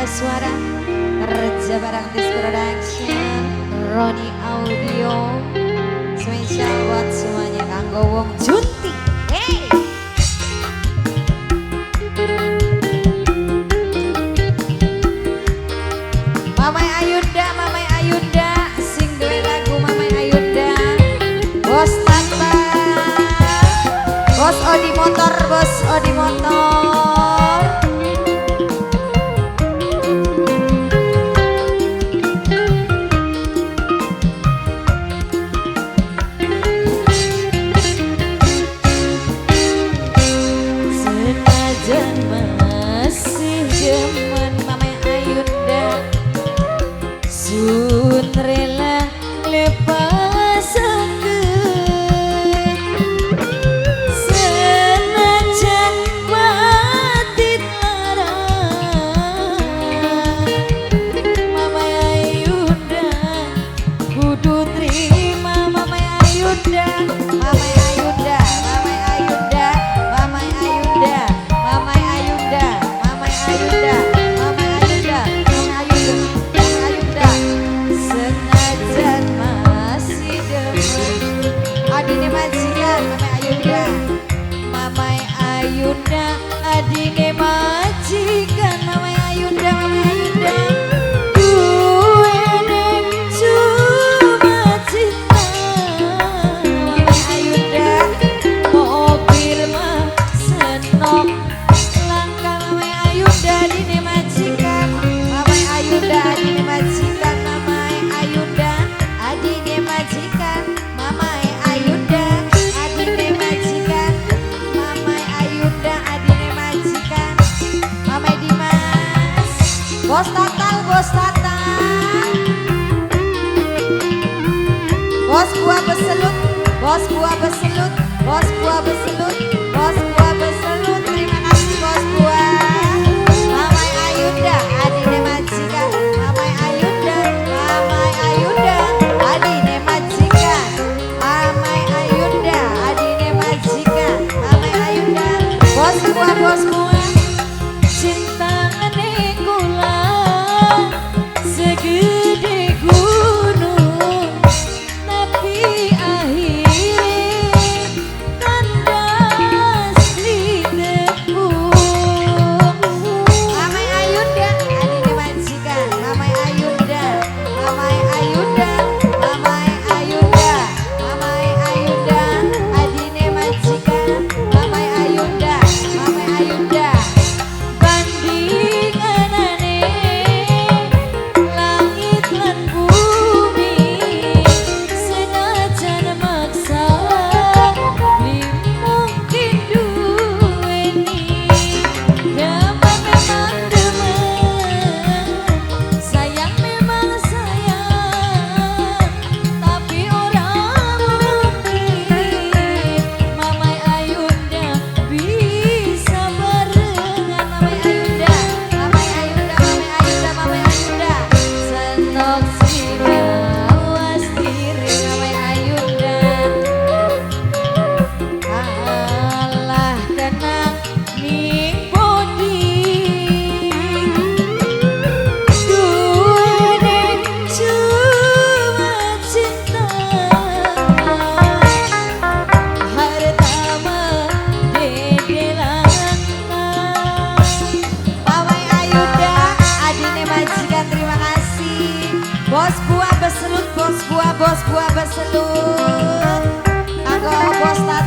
suara kerja bareng Tis Production, Roni Audio, spesial buat semuanya kanggo wong junti. Hey! Mamai Ayunda, sing duwe lagu Mamai Ayunda. Bos Tata, Bos Odi Motor, Bos Odi Motor. Sun rela lepasakeun senajan batin larang Mama Ayunda kudu terima Mama Ayunda Mama Ayunda Mama Ayunda Mama Ayunda Mama Ayunda Mama Ayunda adine majikan Mamai Ayunda adine majikan Mamai Ayunda duwene cuma cinta Mamai Ayunda mobil mah senok langkah Mamai Ayunda adine majikan Mamai Ayunda adine majikan Mamai Ayunda adine majikan Mamai Bos Tatang, Bos Tatang, Bos buah beselut, Bos buah beselut, Bos buah beselut, Bos buah beselut. Terima kasih Bos buah. Mamai Ayunda, adine majikan, Mamai Ayunda, Mamai Ayunda, adine majikan, Mamai Ayunda, adine majikan, Mamai Ayunda. Bos buah, cinta segede gunung tapi akhirnya kandas di tepung Mamai Ayunda adine majikan Mamai Ayunda Mamai Ayunda Mamai Ayunda Mamai Ayunda adine majikan Mamai Ayunda Mamai Ayunda Bos buah beselut, Bos buah beselut. Aku Bos Tata.